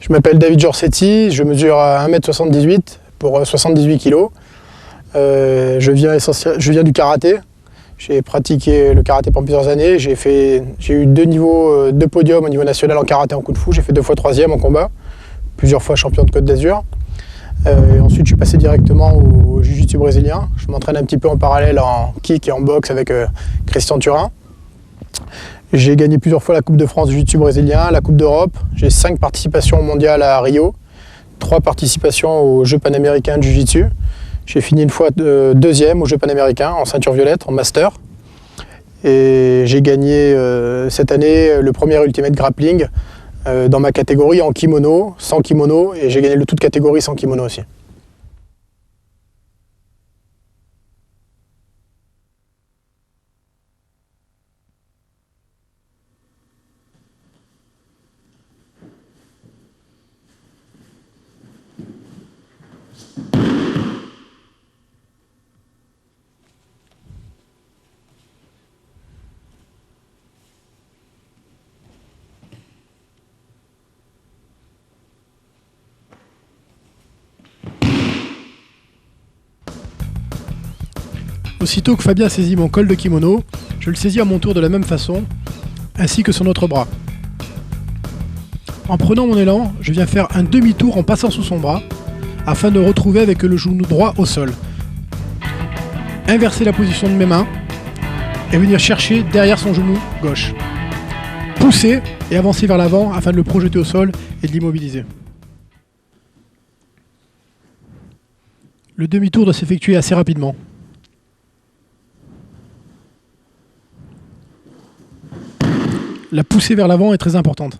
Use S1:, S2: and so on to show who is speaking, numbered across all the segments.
S1: Je m'appelle David Giorsetti, je mesure 1m78 pour 78 kg. Je viens du karaté. J'ai pratiqué le karaté pendant plusieurs années. J'ai eu 2 podiums au niveau national en karaté en kung-fu. J'ai fait 2 fois 3e en combat, plusieurs fois champion de Côte d'Azur. Ensuite, je suis passé directement au jiu-jitsu brésilien. Je m'entraîne un petit peu en parallèle en kick et en boxe avec Christian Turin. J'ai gagné plusieurs fois la Coupe de France du jiu-jitsu brésilien, la Coupe d'Europe. J'ai 5 participations mondiales à Rio, 3 participations aux Jeux panaméricains de jiu-jitsu. J'ai fini une fois 2e aux Jeux panaméricains en ceinture violette, en master. Et j'ai gagné cette année le premier Ultimate Grappling dans ma catégorie en kimono, sans kimono, et j'ai gagné le toute catégorie sans kimono aussi.
S2: Aussitôt que Fabien saisit mon col de kimono, je le saisis à mon tour de la même façon, ainsi que son autre bras. En prenant mon élan, je viens faire un demi-tour en passant sous son bras, afin de retrouver avec le genou droit au sol. Inverser la position de mes mains, et venir chercher derrière son genou gauche. Pousser et avancer vers l'avant afin de le projeter au sol et de l'immobiliser. Le demi-tour doit s'effectuer assez rapidement. La poussée vers l'avant est très importante.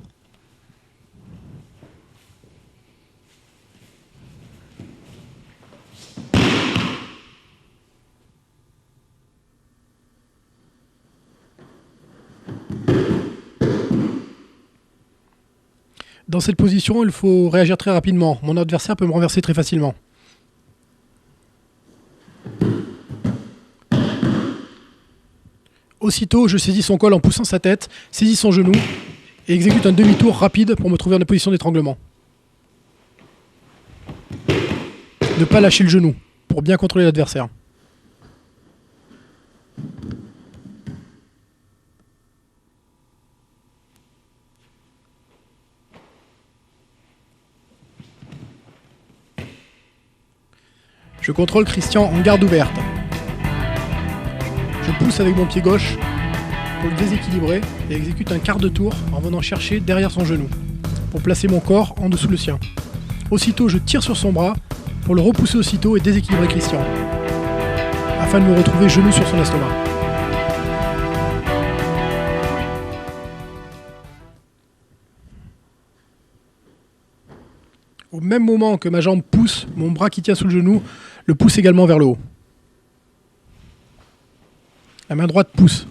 S2: Dans cette position, il faut réagir très rapidement. Mon adversaire peut me renverser très facilement. Aussitôt, je saisis son col en poussant sa tête, saisis son genou et exécute un demi-tour rapide pour me trouver en position d'étranglement. Ne pas lâcher le genou pour bien contrôler l'adversaire. Je contrôle Christian en garde ouverte. Je pousse avec mon pied gauche pour le déséquilibrer et exécute un quart de tour en venant chercher derrière son genou pour placer mon corps en dessous le sien. Aussitôt, je tire sur son bras pour le repousser aussitôt et déséquilibrer Christian afin de me retrouver genou sur son estomac. Au même moment que ma jambe pousse, mon bras qui tient sous le genou le pousse également vers le haut. La main droite pousse.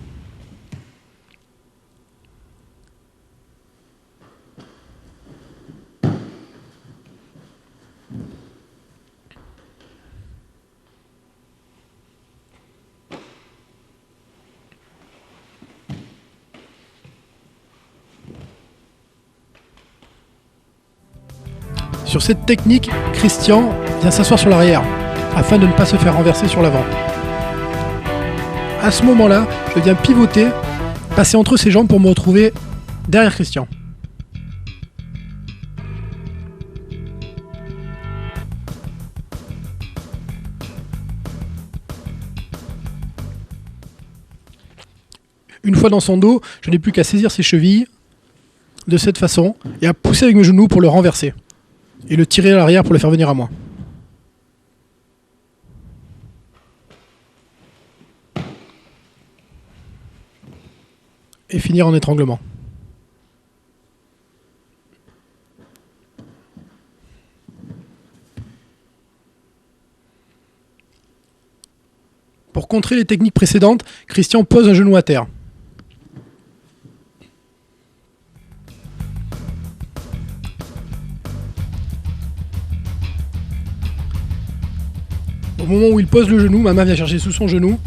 S2: Sur cette technique, Christian vient s'asseoir sur l'arrière afin de ne pas se faire renverser sur l'avant. À ce moment-là, je viens pivoter, passer entre ses jambes pour me retrouver derrière Christian. Une fois dans son dos, je n'ai plus qu'à saisir ses chevilles de cette façon et à pousser avec mes genoux pour le renverser et le tirer à l'arrière pour le faire venir à moi. Et finir en étranglement. Pour contrer les techniques précédentes, Christian pose un genou à terre. Au moment où il pose le genou, ma main vient chercher sous son genou.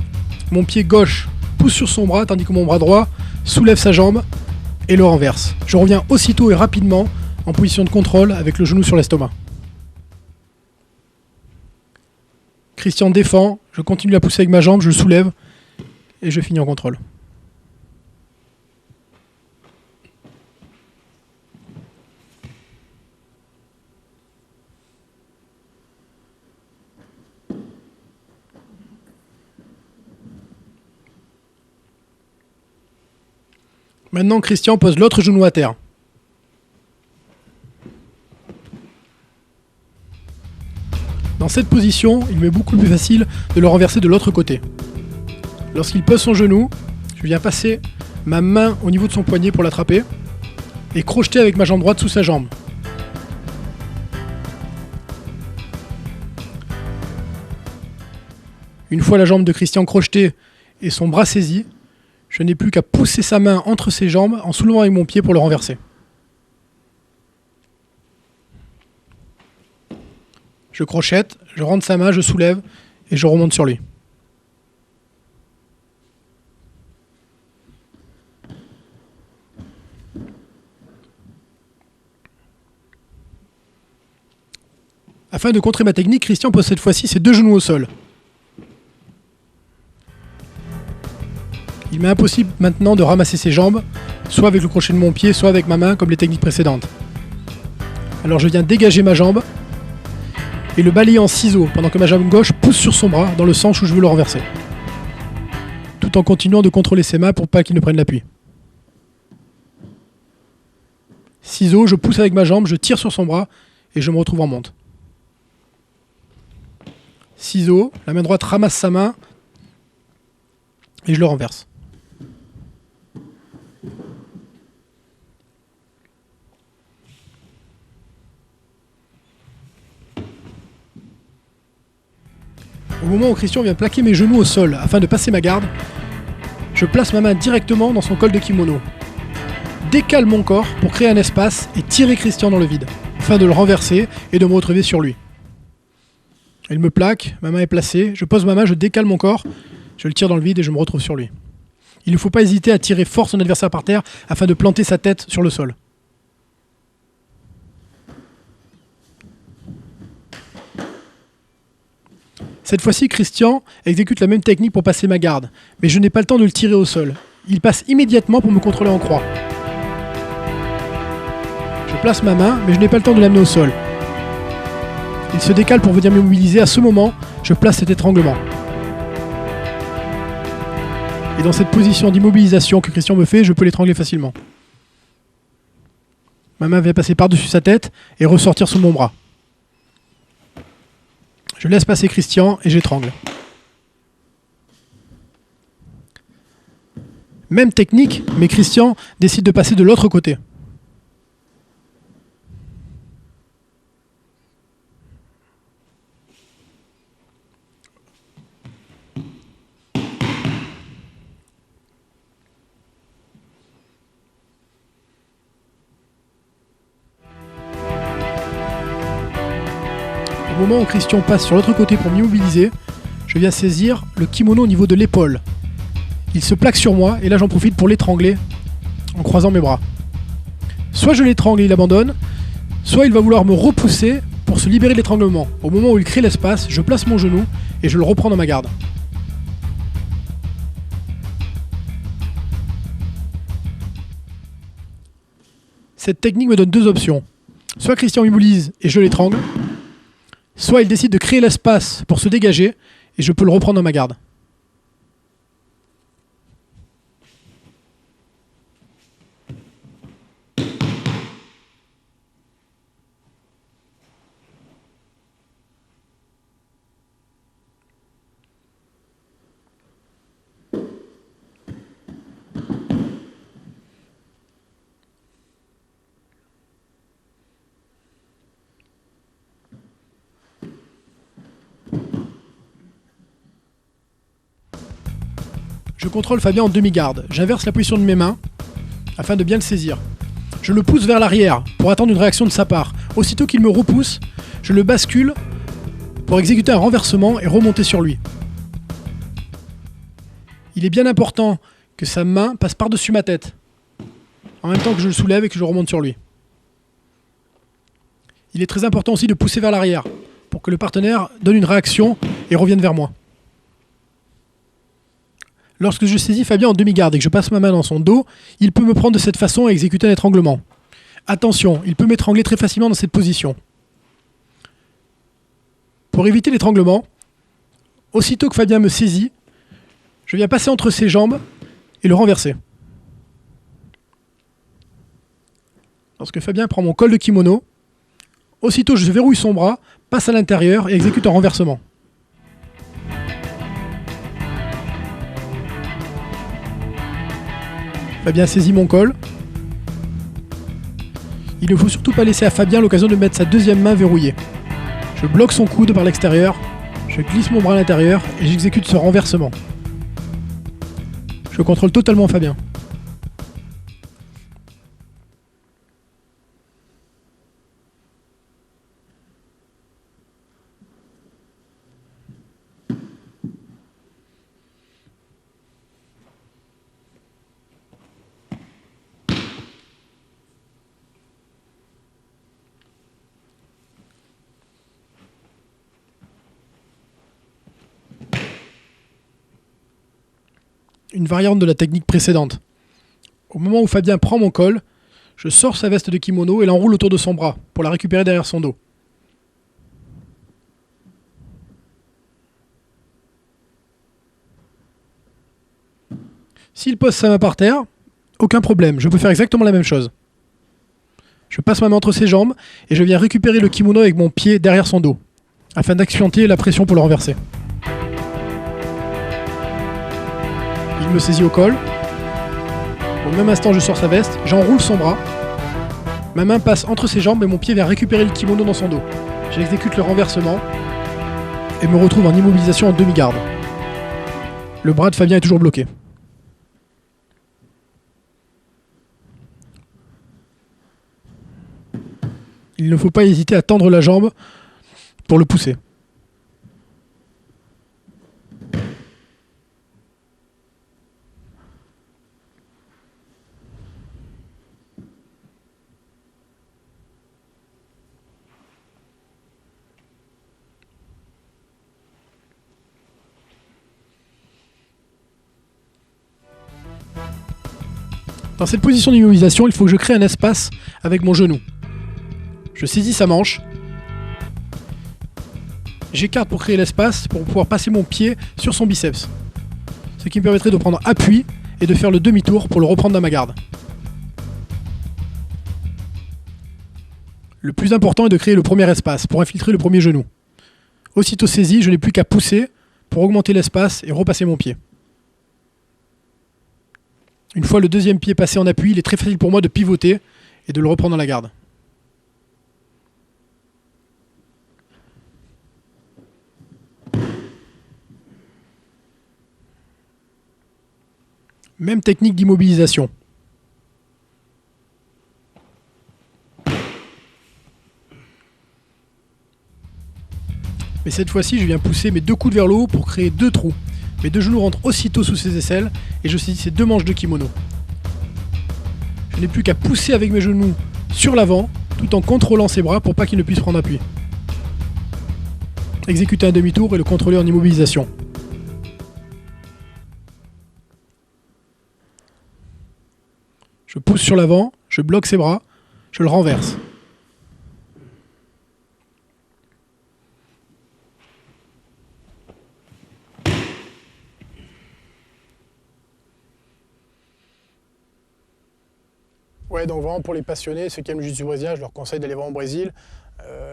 S2: Mon pied gauche pousse sur son bras, tandis que mon bras droit soulève sa jambe et le renverse. Je reviens aussitôt et rapidement en position de contrôle avec le genou sur l'estomac. Christian défend, je continue à pousser avec ma jambe, je le soulève et je finis en contrôle. Maintenant, Christian pose l'autre genou à terre. Dans cette position, il m'est beaucoup plus facile de le renverser de l'autre côté. Lorsqu'il pose son genou, je viens passer ma main au niveau de son poignet pour l'attraper et crocheter avec ma jambe droite sous sa jambe. Une fois la jambe de Christian crochetée et son bras saisi, je n'ai plus qu'à pousser sa main entre ses jambes en soulevant avec mon pied pour le renverser. Je crochette, je rentre sa main, je soulève et je remonte sur lui. Afin de contrer ma technique, Christian pose cette fois-ci ses deux genoux au sol. Il m'est impossible maintenant de ramasser ses jambes, soit avec le crochet de mon pied, soit avec ma main, comme les techniques précédentes. Alors je viens dégager ma jambe et le balayer en ciseaux pendant que ma jambe gauche pousse sur son bras dans le sens où je veux le renverser. Tout en continuant de contrôler ses mains pour pas qu'il ne prenne l'appui. Ciseaux, je pousse avec ma jambe, je tire sur son bras et je me retrouve en monte. Ciseaux, la main droite ramasse sa main et je le renverse. Au moment où Christian vient plaquer mes genoux au sol afin de passer ma garde, je place ma main directement dans son col de kimono. Décale mon corps pour créer un espace et tirer Christian dans le vide, afin de le renverser et de me retrouver sur lui. Il me plaque, ma main est placée, je pose ma main, je décale mon corps, je le tire dans le vide et je me retrouve sur lui. Il ne faut pas hésiter à tirer fort son adversaire par terre afin de planter sa tête sur le sol. Cette fois-ci, Christian exécute la même technique pour passer ma garde, mais je n'ai pas le temps de le tirer au sol. Il passe immédiatement pour me contrôler en croix. Je place ma main, mais je n'ai pas le temps de l'amener au sol. Il se décale pour venir m'immobiliser. À ce moment, je place cet étranglement. Et dans cette position d'immobilisation que Christian me fait, je peux l'étrangler facilement. Ma main vient passer par-dessus sa tête et ressortir sous mon bras. Je laisse passer Christian et j'étrangle. Même technique, mais Christian décide de passer de l'autre côté. Au moment où Christian passe sur l'autre côté pour m'immobiliser, je viens saisir le kimono au niveau de l'épaule. Il se plaque sur moi et là j'en profite pour l'étrangler en croisant mes bras. Soit je l'étrangle et il abandonne, soit il va vouloir me repousser pour se libérer de l'étranglement. Au moment où il crée l'espace, je place mon genou et je le reprends dans ma garde. Cette technique me donne deux options. Soit Christian m'immobilise et je l'étrangle, soit il décide de créer l'espace pour se dégager et je peux le reprendre dans ma garde. Je contrôle Fabien en demi-garde. J'inverse la position de mes mains afin de bien le saisir. Je le pousse vers l'arrière pour attendre une réaction de sa part. Aussitôt qu'il me repousse, je le bascule pour exécuter un renversement et remonter sur lui. Il est bien important que sa main passe par-dessus ma tête, en même temps que je le soulève et que je remonte sur lui. Il est très important aussi de pousser vers l'arrière pour que le partenaire donne une réaction et revienne vers moi. Lorsque je saisis Fabien en demi-garde et que je passe ma main dans son dos, il peut me prendre de cette façon et exécuter un étranglement. Attention, il peut m'étrangler très facilement dans cette position. Pour éviter l'étranglement, aussitôt que Fabien me saisit, je viens passer entre ses jambes et le renverser. Lorsque Fabien prend mon col de kimono, aussitôt je verrouille son bras, passe à l'intérieur et exécute un renversement. Fabien saisit mon col. Il ne faut surtout pas laisser à Fabien l'occasion de mettre sa deuxième main verrouillée. Je bloque son coude par l'extérieur, je glisse mon bras à l'intérieur et j'exécute ce renversement. Je contrôle totalement Fabien. Une variante de la technique précédente. Au moment où Fabien prend mon col, je sors sa veste de kimono et l'enroule autour de son bras pour la récupérer derrière son dos. S'il pose sa main par terre, aucun problème, je peux faire exactement la même chose. Je passe ma main entre ses jambes et je viens récupérer le kimono avec mon pied derrière son dos, afin d'accentuer la pression pour le renverser. Il me saisit au col. Au même instant, je sors sa veste, j'enroule son bras. Ma main passe entre ses jambes et mon pied vient récupérer le kimono dans son dos. J'exécute le renversement et me retrouve en immobilisation en demi-garde. Le bras de Fabien est toujours bloqué. Il ne faut pas hésiter à tendre la jambe pour le pousser. Dans cette position d'immobilisation, il faut que je crée un espace avec mon genou. Je saisis sa manche. J'écarte pour créer l'espace pour pouvoir passer mon pied sur son biceps. Ce qui me permettrait de prendre appui et de faire le demi-tour pour le reprendre dans ma garde. Le plus important est de créer le premier espace pour infiltrer le premier genou. Aussitôt saisi, je n'ai plus qu'à pousser pour augmenter l'espace et repasser mon pied. Une fois le deuxième pied passé en appui, il est très facile pour moi de pivoter et de le reprendre dans la garde. Même technique d'immobilisation. Mais cette fois-ci, je viens pousser mes deux coudes vers le haut pour créer deux trous. Mes deux genoux rentrent aussitôt sous ses aisselles et je saisis ces deux manches de kimono. Je n'ai plus qu'à pousser avec mes genoux sur l'avant tout en contrôlant ses bras pour pas qu'il ne puisse prendre appui. Exécuter un demi-tour et le contrôler en immobilisation. Je pousse sur l'avant, je bloque ses bras, je le renverse.
S1: Ouais, donc vraiment pour les passionnés, ceux qui aiment le jiu-jitsu brésilien, je leur conseille d'aller voir au Brésil.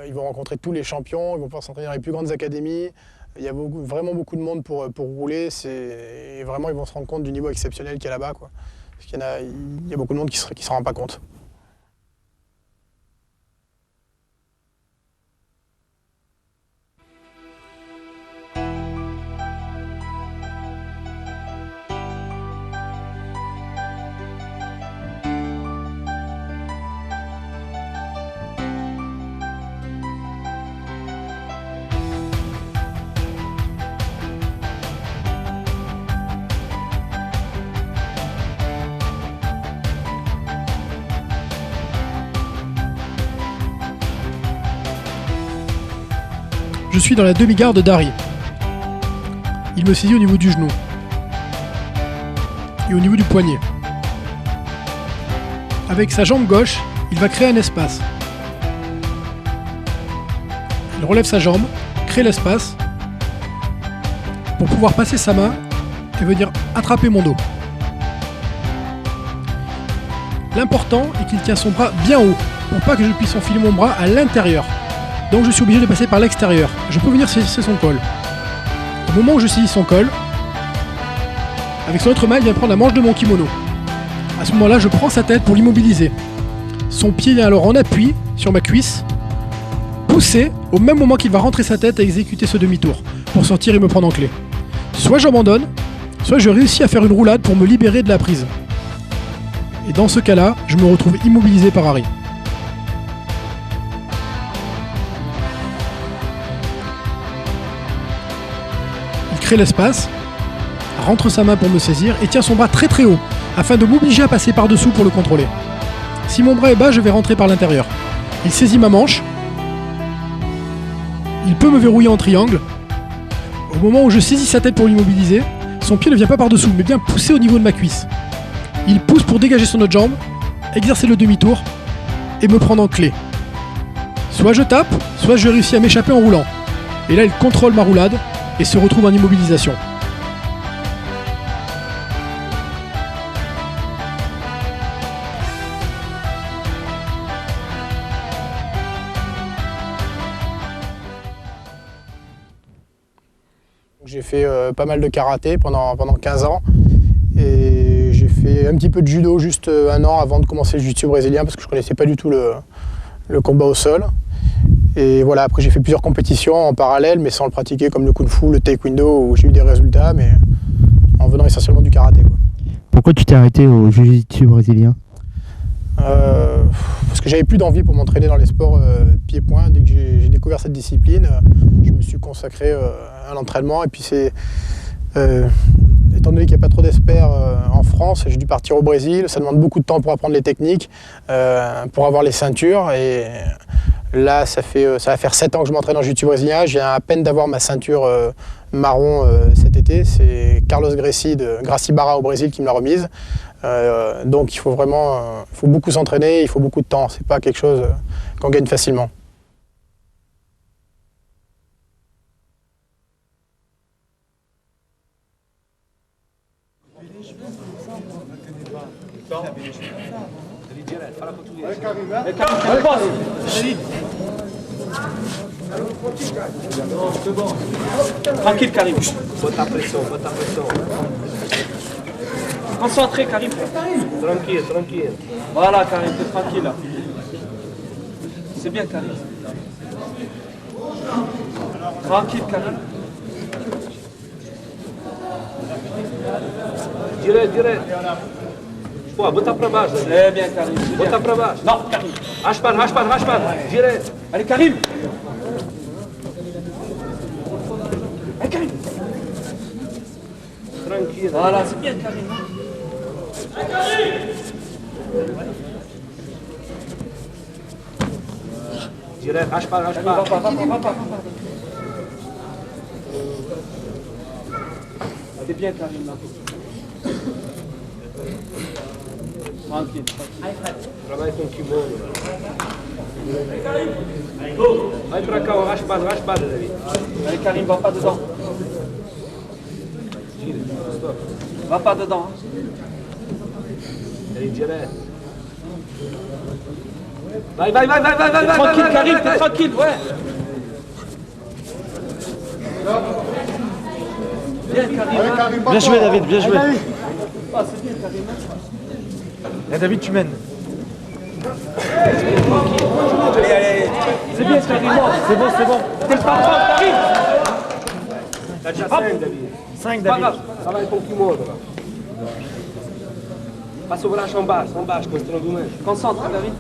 S1: Ils vont rencontrer tous les champions, ils vont pouvoir s'entraîner dans les plus grandes académies. Il y a vraiment beaucoup de monde pour rouler. Et vraiment, ils vont se rendre compte du niveau exceptionnel qu'il y a là-bas, quoi. Parce qu'il y a beaucoup de monde qui ne s'en rend pas compte.
S2: Je suis dans la demi-garde d'Harry. Il me saisit au niveau du genou et au niveau du poignet. Avec sa jambe gauche, il va créer un espace. Il relève sa jambe, crée l'espace pour pouvoir passer sa main et venir attraper mon dos. L'important est qu'il tient son bras bien haut pour pas que je puisse enfiler mon bras à l'intérieur. Donc je suis obligé de passer par l'extérieur. Je peux venir saisir son col. Au moment où je saisis son col, avec son autre main, il vient prendre la manche de mon kimono. À ce moment-là, je prends sa tête pour l'immobiliser. Son pied vient alors en appui sur ma cuisse, pousser au même moment qu'il va rentrer sa tête à exécuter ce demi-tour pour sortir et me prendre en clé. Soit j'abandonne, soit je réussis à faire une roulade pour me libérer de la prise. Et dans ce cas-là, je me retrouve immobilisé par Harry. Il crée l'espace, rentre sa main pour me saisir et tient son bras très très haut afin de m'obliger à passer par-dessous pour le contrôler. Si mon bras est bas, je vais rentrer par l'intérieur. Il saisit ma manche. Il peut me verrouiller en triangle. Au moment où je saisis sa tête pour l'immobiliser, son pied ne vient pas par-dessous, mais bien pousser au niveau de ma cuisse. Il pousse pour dégager son autre jambe, exercer le demi-tour et me prendre en clé. Soit je tape, soit je réussis à m'échapper en roulant. Et là, il contrôle ma roulade et se retrouve en immobilisation.
S1: J'ai fait pas mal de karaté pendant 15 ans et j'ai fait un petit peu de judo juste un an avant de commencer le jiu-jitsu brésilien parce que je ne connaissais pas du tout le combat au sol. Et voilà, après j'ai fait plusieurs compétitions en parallèle mais sans le pratiquer comme le kung-fu, le taekwondo où j'ai eu des résultats mais en venant essentiellement du karaté, quoi.
S3: Pourquoi tu t'es arrêté au jiu-jitsu brésilien?
S1: Parce que j'avais plus d'envie pour m'entraîner dans les sports pieds-poings. Dès que j'ai découvert cette discipline, je me suis consacré à l'entraînement. Et puis étant donné qu'il n'y a pas trop d'experts en France, j'ai dû partir au Brésil. Ça demande beaucoup de temps pour apprendre les techniques, pour avoir les ceintures. Et là, ça va faire 7 ans que je m'entraîne en jiu-jitsu brésilien. Je viens à peine d'avoir ma ceinture marron cet été. C'est Carlos Gracie de Gracie Barra au Brésil qui me l'a remise. Donc il faut beaucoup s'entraîner, il faut beaucoup de temps, c'est pas quelque chose qu'on gagne facilement.
S4: Tranquille Karim. Bota pressão, bota pressão. Concentré Karim. Tranquille, tranquille. Voilà Karim, t'es tranquille là. C'est bien Karim. Tranquille Karim. Direto. Pô, bota pra baixo. C'est bien Karim. Bota pra baixo. Non, Karim. Raspar. Direto. Allez Karim. Allez Karim. Tranquille. Voilà, c'est bien Karim. Allez Karim. Direto, raspar. Va pas. C'est bien Karim là. Tranquille. Travaille com kimono. Vai pra cá, raspado, David. Allez Karim, va pas dedans. Stop. Va pas dedans. Allez, direto. Vai. Tranquille Karim, t'es tranquille, ouais. Bien Karim.
S5: Bien joué David, bien joué.
S4: Ah, c'est bien Karim.
S5: Et David, tu mènes.
S4: Allez. C'est bien Karim.
S5: C'est bon.
S4: T'es le patron, Karim. T'as déjà 5 David.
S5: 5
S4: Pas
S5: David.
S4: grave, travaille com kimono là. Passe o braço en baixo, concentrando mais. Concentre, David.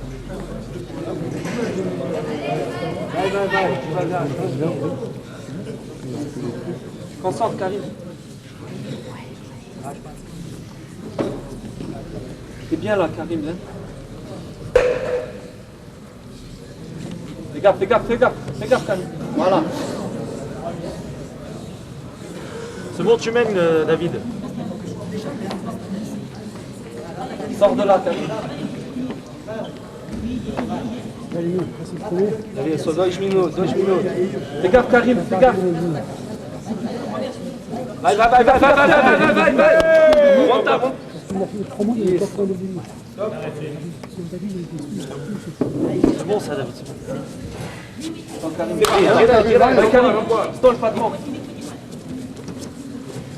S4: Vai, devagar. Concentre, Karim. T'es bien là, Karim, là. Fais gaffe, Karim. Voilà.
S5: C'est bon, tu mènes, David.
S4: Sors de là, Karim. Allez, só 2 minutos, 2 minutos. Fais gaffe, Karim, fais gaffe. Vai. Monta.
S5: C'est bon ça, David.
S4: Vai, Karim. Stoj, pas de mort.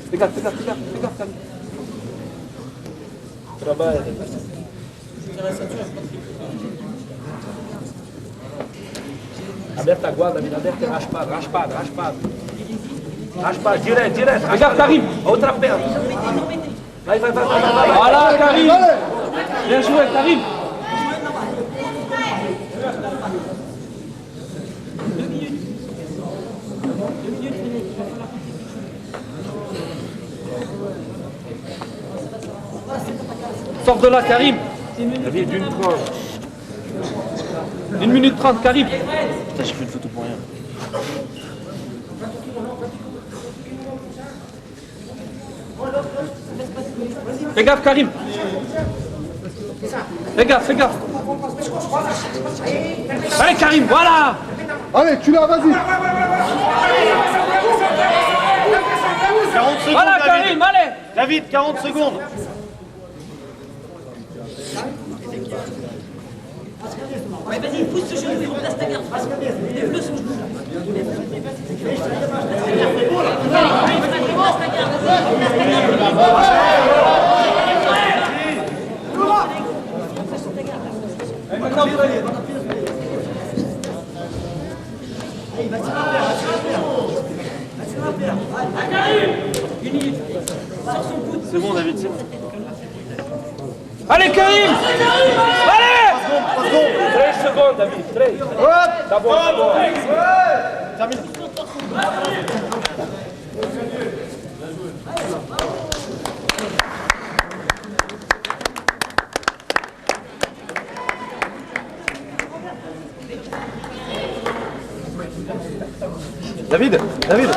S4: Fais gaffe, Karim. Trabalha. Aberta a guarda, David, aberta, raspado. Raspado, direto. Regarde, Karim, a outra perna. Vai. Voilà, Karim. Bien joué, Karim. Sors de là, Karim.
S5: David, d'une preuve.
S4: 1 minute 30, Karim.
S5: Putain, j'ai fait une photo pour rien.
S4: Fais gaffe, Karim. Fais gaffe. Allez, Karim, voilà.
S1: Allez, tu l'as, vas-y.
S5: 40 secondes,
S4: Voilà,
S5: David.
S4: Karim, allez.
S5: David, 40 secondes.
S6: Ouais, vas-y, pousse ce genou et remplace ta garde. Lève-le son genou.
S5: C'est bon, David, c'est bon.
S4: Allez, Karim. Allez. 3 secondes, David, 3. Tá bom.
S5: Termine. David.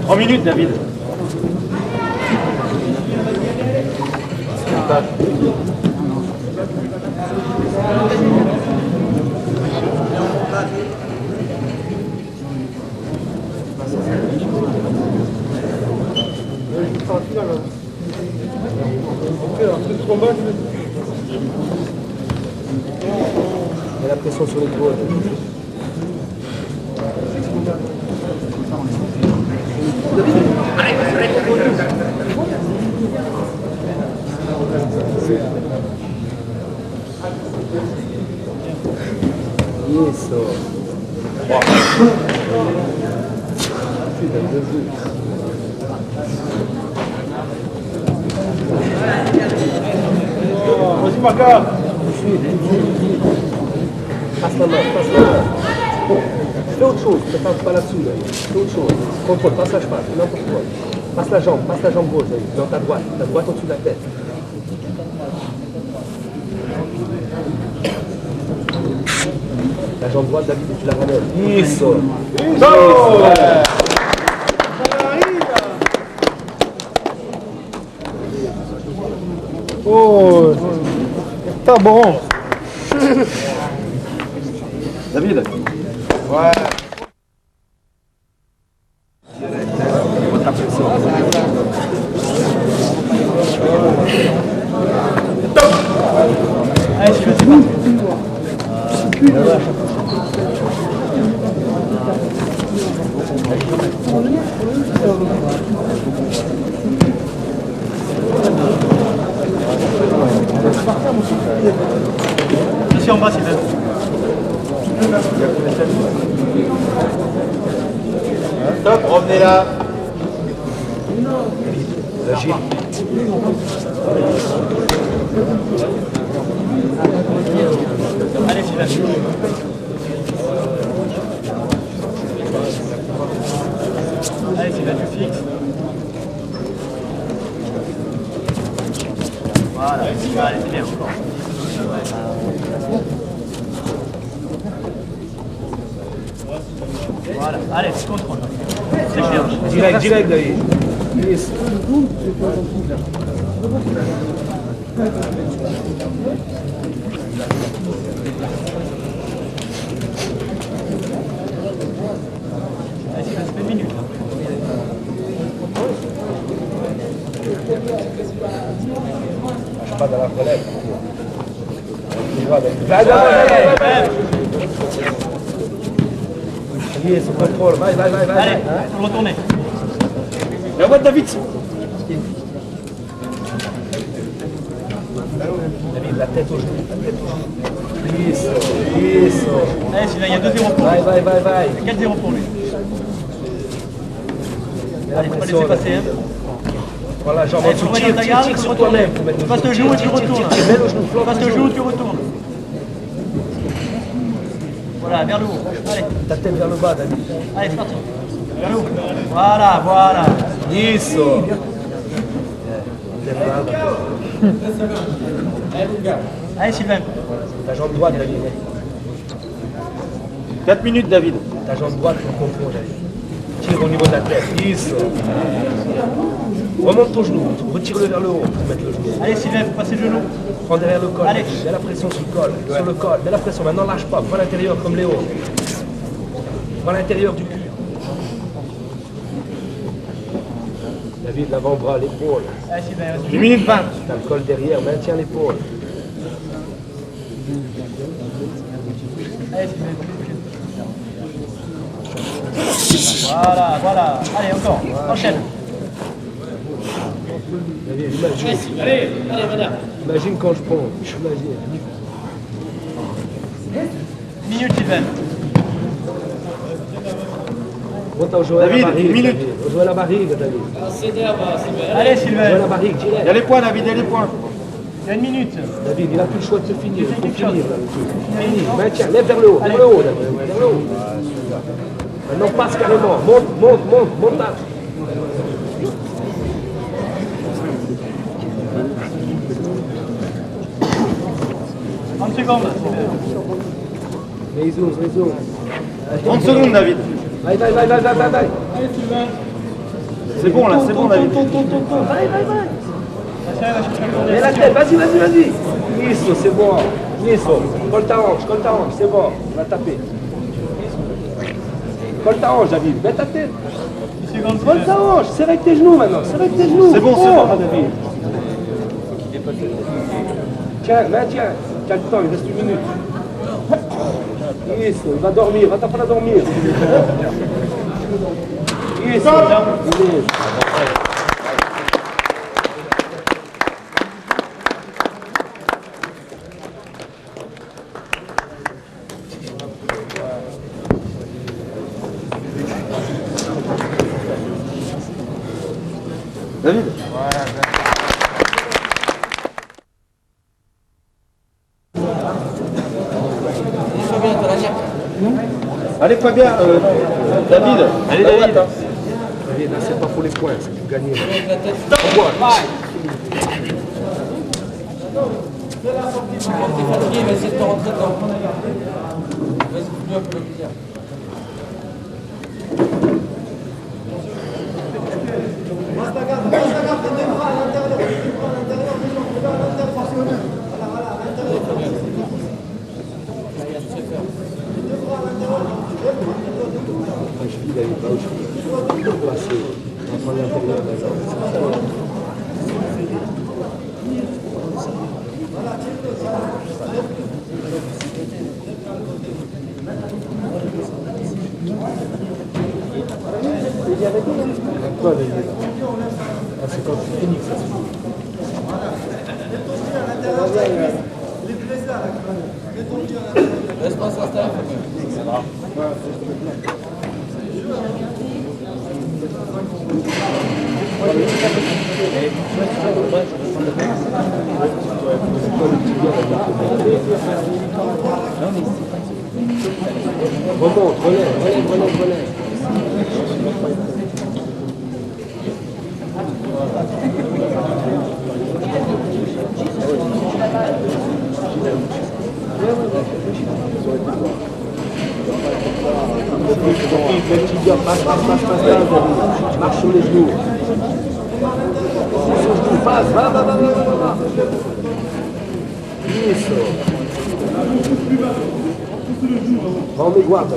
S5: 3 minutes, David.
S1: Et la pression sur les doigts.
S5: Vas-y, Marca.
S7: Passe la main, passe la main. Fais autre chose, ne passe pas là-dessous. Là. Fais autre chose. Contrôle, passe la cheval, n'importe quoi. Passe la jambe gauche, là, dans ta droite au-dessus de la tête. La jambe droite, David, tu la ramènes. Isso.
S5: Oh, tá bom. David. Ouais.
S2: Allez, c'est parti. Je suis en bas, Sylvain.
S5: Top, revenez là.
S2: Allez, Sylvain. Allez, Sylvain, tu fixes. Voilà, allez, c'est bien encore. Voilà, allez, tu contrôles. C'est clair.
S7: Direct, David. Isso.
S2: Allez, ça fait une minute.
S7: Pas dans la relève. Vai. Isso, contrôle. Vai.
S2: Allez, faut le retourner.
S5: La voix de David.
S7: David, la tête au genou. Isso.
S2: Allez, Sylvain, il y a 2-0 pour lui.
S7: Vai.
S2: 4-0 pour lui. Allez, faut pas laisser passer. Hein.
S7: Voilà, jambe.
S2: Allez, tu remets dans ta garde,
S7: Tire
S2: tu
S7: sur
S2: retournes.
S7: toi-même.
S2: Passe le genou et tu retournes.
S7: Mets le genou, flanc.
S2: Passe le genou, tu retournes. Voilà, vers le haut. Allez,
S7: Ta tête vers le bas, David.
S2: allez, c'est parti. Vers le haut. Voilà.
S7: Isso.
S2: Allez, Sylvain.
S7: Ta jambe droite, David.
S5: 4 minutes, David.
S7: Ta jambe droite pour contrôle, David. Tire au niveau de la tête. Isso. Remonte ton genou. Retire-le vers le haut pour mettre le genou.
S2: Allez, Sylvain, faut passer le genou.
S7: Prends derrière le col.
S2: Allez.
S7: Mets la pression sur le col. Sur le col. Mets la pression. Maintenant, lâche pas. Prends l'intérieur comme Léo. Prends l'intérieur du cul. David, l'avant-bras, l'épaule.
S2: Allez, Sylvain, reste
S5: 1 minute 20.
S7: T'as le col derrière. Maintiens l'épaule.
S2: Allez, Sylvain. Voilà. Allez, encore. Enchaîne.
S7: David, imagine.
S2: Allez, madame.
S7: Imagine quand je prends. Imagine.
S2: Minute, Sylvain.
S7: Monte au joueur à
S5: David,
S7: la barrigue.
S5: une minute.
S7: David. Au joueur à la barrigue, David.
S2: Allez,
S7: Au
S2: Sylvain.
S7: joueur à la barrigue, direct.
S5: Il y a les points, David, il y a les points.
S2: Il y a une minute.
S7: David, il n'a plus le choix de se finir. Il faut
S2: quelque
S7: finir.
S2: chose.
S7: Là, le truc. Fini. Maintiens. Lève vers le haut. Vers le haut, David. Vers le haut. Maintenant, passe carrément. Monte là.
S2: 30 secondes.
S7: Réseau.
S5: 30 secondes, David.
S7: Vai.
S5: C'est bon, là, c'est bon, David.
S7: Mets la tête, vas-y. Isso, c'est bon. Isso. Colle ta hanche, c'est bon. On va taper. Colle ta hanche, David. Mets ta tête.
S2: 10 secondes.
S7: Colle ta hanche. Serre avec tes genoux maintenant.
S5: C'est bon,
S7: David. Tiens, maintiens. Tiens le temps, il reste 1 minute. Isso, il va dormir, va pas dormir. Isso, beleza.
S5: David. Allez Fabien, David. Allez David.
S7: David, là, c'est pas pour les points, c'est pour gagner.
S6: T'es fatigué, vas-y, de te rentrer dedans. Vas-y, plus un peu le plaisir.
S7: Ah, c'est quand tu finis que ça se fait.
S6: Laisse-moi s'installer.
S7: Remonte, relève. Marche sur les genoux. Passe, va. Isso. Vamos, me guarda.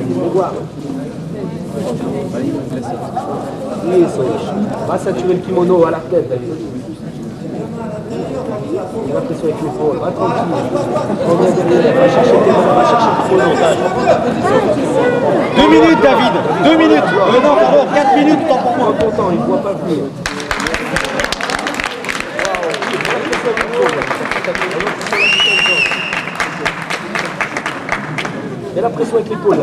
S7: Isso. Va saturer le kimono à la tête, David. Il va presser avec l'épaule, va tranquille. Reviens derrière, va chercher tes mains, va chercher tes kimono.
S5: 2 minutes David. 2 minutes. Non, pardon, 4 minutes, temps pour moi.
S7: Prends ton temps, il ne voit pas venir. Et la pression avec l'épaule.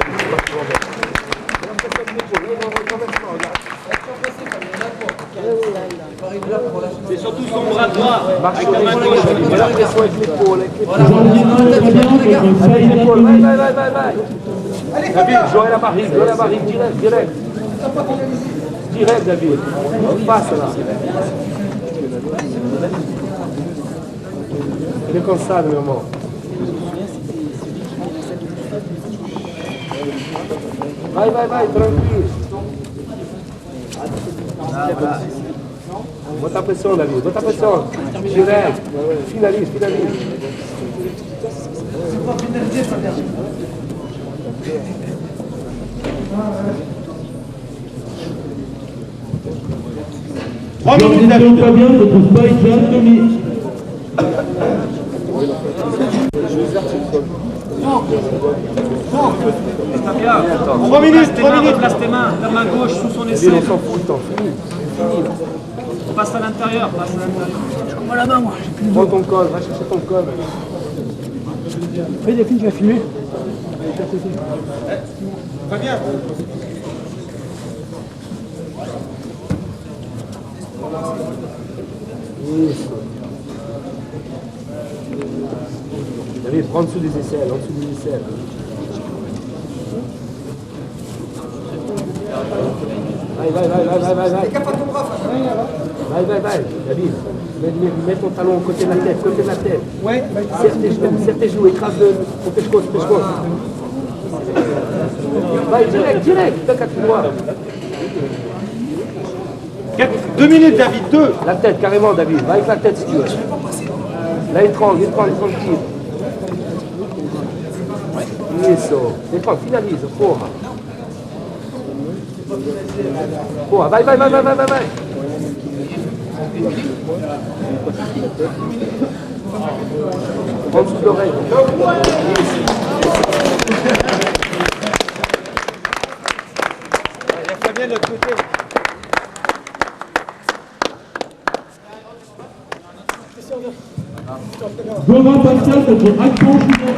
S4: C'est surtout son bras droit.
S7: Marche sur les genoux, et la pression avec l'épaule. Va. David, jouez la barrigue, direct. Direct, David. Passe là. Il est comme ça, le moment. Vai, tranquille. Bota a pressão, David, bota a pressão. Direct. Finalise.
S5: 3 minutes David.
S4: Está bien.
S5: 3 minutes.
S4: Place tes mains, la main gauche sous son
S7: David,
S4: aisselle.
S7: on s'en fout le temps. Fini.
S4: Passe à l'intérieur.
S7: Prends ton col, va chercher ton col.
S2: Fais des films, tu vas filmer.
S5: Fabien.
S7: David, prends en dessous des aisselles, Vai. Vai. David, mets ton talon côté de la tête, Ouais. Serre tes genoux, écrase ton pescoço. Vai, direct, toc à tout droit.
S5: 2 minutes David, 2.
S7: La tête, carrément, David, va avec la tête si tu veux. Là, il tranquille. Isso, défends, finalise, porra. Vai. En dessous de l'oreille.
S5: de l'autre côté.
S8: Gauvin Pascal contre Action Julien.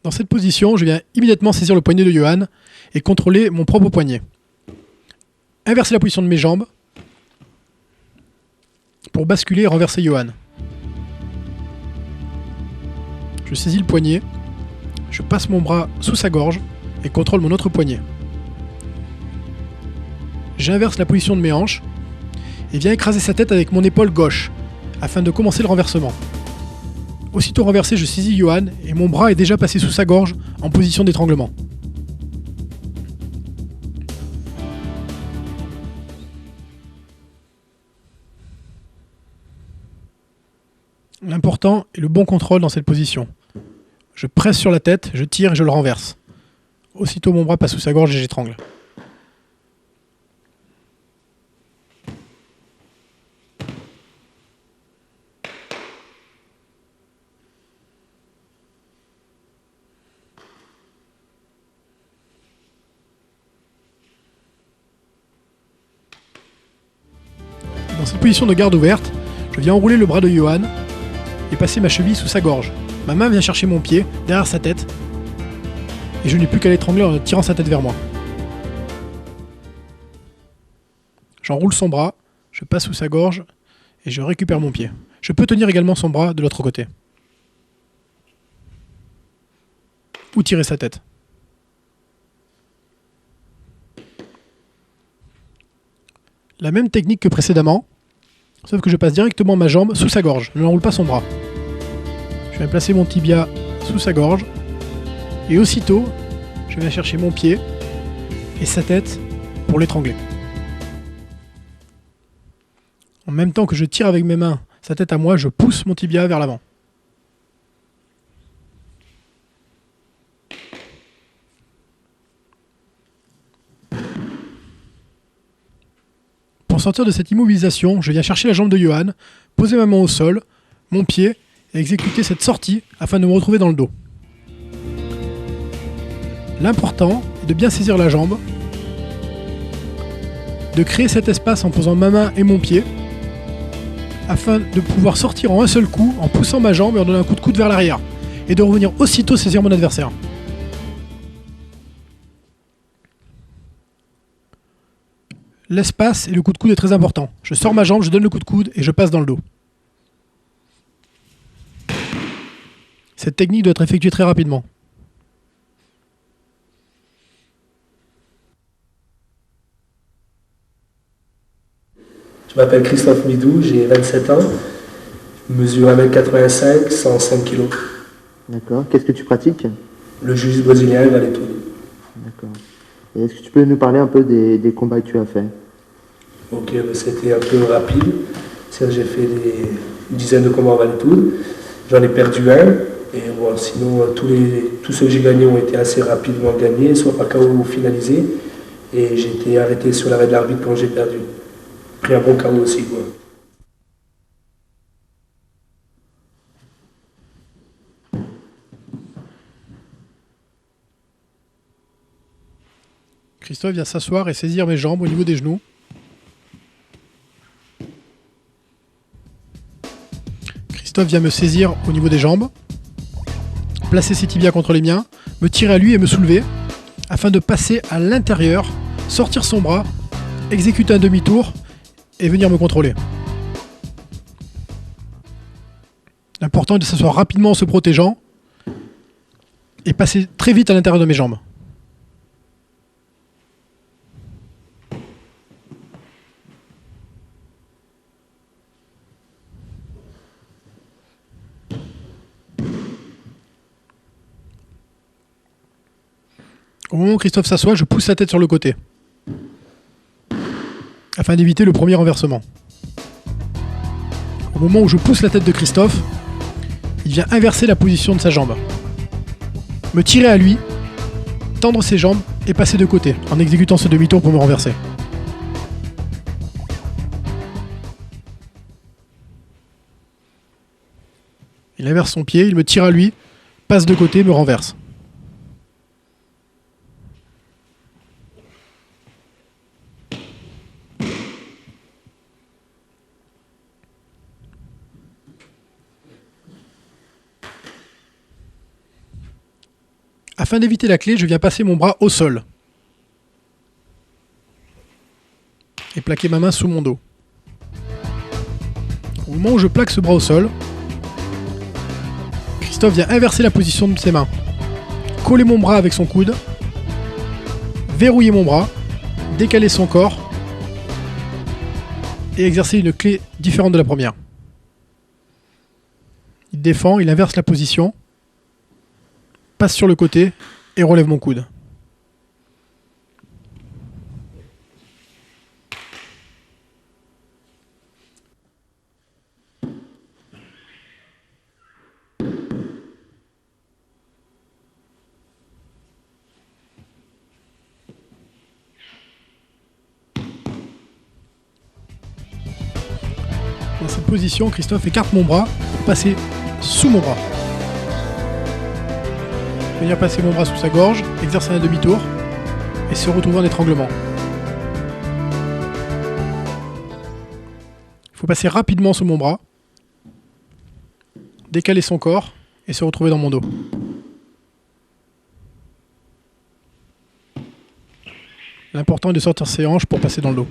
S2: Dans cette position, je viens immédiatement saisir le poignet de Johan et contrôler mon propre poignet. Inverser la position de mes jambes pour basculer et renverser Johan. Je saisis le poignet, je passe mon bras sous sa gorge et contrôle mon autre poignet. J'inverse la position de mes hanches et viens écraser sa tête avec mon épaule gauche afin de commencer le renversement. Aussitôt renversé, je saisis Johan et mon bras est déjà passé sous sa gorge en position d'étranglement. L'important est le bon contrôle dans cette position. Je presse sur la tête, je tire et je le renverse. Aussitôt mon bras passe sous sa gorge et j'étrangle. Dans cette position de garde ouverte, je viens enrouler le bras de Johan et passer ma cheville sous sa gorge. Ma main vient chercher mon pied derrière sa tête et je n'ai plus qu'à l'étrangler en tirant sa tête vers moi. J'enroule son bras, je passe sous sa gorge et je récupère mon pied. Je peux tenir également son bras de l'autre côté. Ou tirer sa tête. La même technique que précédemment, sauf que je passe directement ma jambe sous sa gorge. Je n'enroule pas son bras. Je viens placer mon tibia sous sa gorge et aussitôt, je viens chercher mon pied et sa tête pour l'étrangler. En même temps que je tire avec mes mains sa tête à moi, je pousse mon tibia vers l'avant. Pour sortir de cette immobilisation, je viens chercher la jambe de Johan, poser ma main au sol, mon pied, et exécuter cette sortie afin de me retrouver dans le dos. L'important est de bien saisir la jambe, de créer cet espace en posant ma main et mon pied, afin de pouvoir sortir en un seul coup en poussant ma jambe et en donnant un coup de coude vers l'arrière, et de revenir aussitôt saisir mon adversaire. L'espace et le coup de coude est très important. Je sors ma jambe, je donne le coup de coude et je passe dans le dos. Cette technique doit être effectuée très rapidement.
S7: Je m'appelle Christophe Midou, j'ai 27 ans, je mesure 1m85, 105 kg.
S3: D'accord. Qu'est-ce que tu pratiques?
S7: Le jiu-jitsu brésilien et Valetudo.
S3: D'accord. Et est-ce que tu peux nous parler un peu des combats que tu as fait?
S7: Ok, c'était un peu rapide. J'ai fait une dizaine de combats en Valetudo. J'en ai perdu un. Et bon, sinon, tous ceux que j'ai gagnés ont été assez rapidement gagnés, soit par KO ou finalisés. Et j'ai été arrêté sur l'arrêt de l'arbitre quand j'ai perdu. Pris un bon KO aussi, quoi.
S2: Christophe vient s'asseoir et saisir mes jambes au niveau des genoux. Christophe vient me saisir au niveau des jambes, placer ses tibias contre les miens, me tirer à lui et me soulever, afin de passer à l'intérieur, sortir son bras, exécuter un demi-tour et venir me contrôler. L'important est de s'asseoir rapidement en se protégeant et passer très vite à l'intérieur de mes jambes. Au moment où Christophe s'assoit, je pousse sa tête sur le côté, afin d'éviter le premier renversement. Au moment où je pousse la tête de Christophe, il vient inverser la position de sa jambe, me tirer à lui, tendre ses jambes et passer de côté, en exécutant ce demi-tour pour me renverser. Il inverse son pied, il me tire à lui, passe de côté, me renverse. Afin d'éviter la clé, je viens passer mon bras au sol. Et plaquer ma main sous mon dos. Au moment où je plaque ce bras au sol, Christophe vient inverser la position de ses mains. Coller mon bras avec son coude. Verrouiller mon bras. Décaler son corps. Et exercer une clé différente de la première. Il défend, il inverse la position. Passe sur le côté et relève mon coude. Dans cette position, Christophe écarte mon bras pour passer sous mon bras. Venir passer mon bras sous sa gorge, exercer un demi-tour et se retrouver en étranglement. Il faut passer rapidement sous mon bras, décaler son corps et se retrouver dans mon dos. L'important est de sortir ses hanches pour passer dans le dos.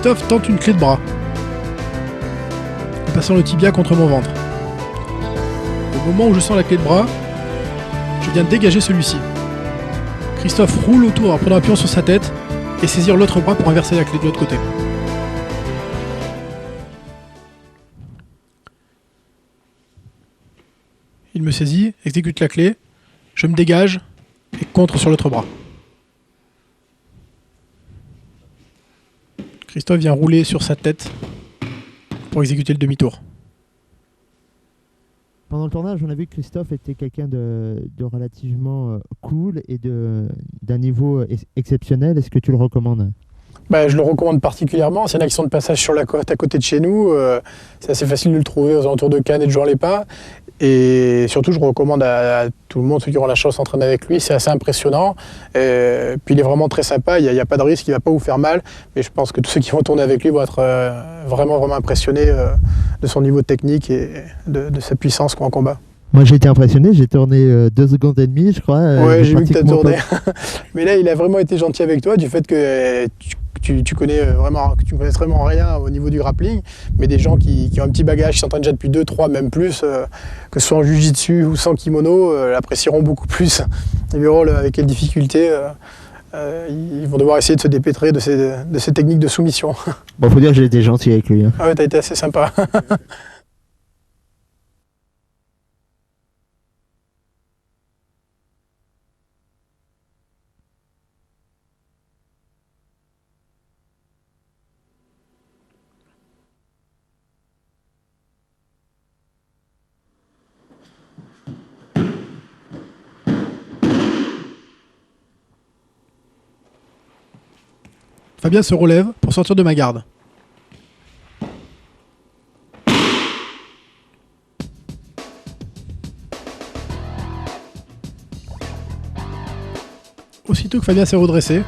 S2: Christophe tente une clé de bras, en passant le tibia contre mon ventre. Au moment où je sens la clé de bras, je viens de dégager celui-ci. Christophe roule autour en prenant appui sur sa tête et saisir l'autre bras pour inverser la clé de l'autre côté. Il me saisit, exécute la clé, je me dégage et contre sur l'autre bras. Christophe vient rouler sur sa tête pour exécuter le demi-tour.
S3: Pendant le tournage, on a vu que Christophe était quelqu'un de relativement cool et d'un niveau exceptionnel. Est-ce que tu le recommandes ?
S1: Je le recommande particulièrement. C'est une action de passage sur la côte à côté de chez nous. C'est assez facile de le trouver aux alentours de Cannes et de Jouarre-les-Pins. Et surtout, je recommande à tout le monde, ceux qui auront la chance d'entraîner avec lui. C'est assez impressionnant. Puis il est vraiment très sympa. Il n'y a pas de risque, il ne va pas vous faire mal. Mais je pense que tous ceux qui vont tourner avec lui vont être vraiment impressionnés de son niveau technique et de sa puissance en combat.
S3: Moi j'ai été impressionné, j'ai tourné 2 secondes et demie je crois.
S1: Ouais, j'ai vu que tu as tourné. Mais là il a vraiment été gentil avec toi du fait que tu connais vraiment rien au niveau du grappling, mais des gens qui ont un petit bagage, qui s'entraînent déjà depuis 2, 3, même plus, que ce soit en jiu-jitsu ou sans kimono, l'apprécieront beaucoup plus. Ils verront avec quelles difficultés ils vont devoir essayer de se dépêtrer de ces techniques de soumission.
S3: Bon, faut dire que j'ai été gentil avec lui. Hein.
S1: Ah ouais, t'as été assez sympa.
S2: Fabien se relève pour sortir de ma garde. Aussitôt que Fabien s'est redressé,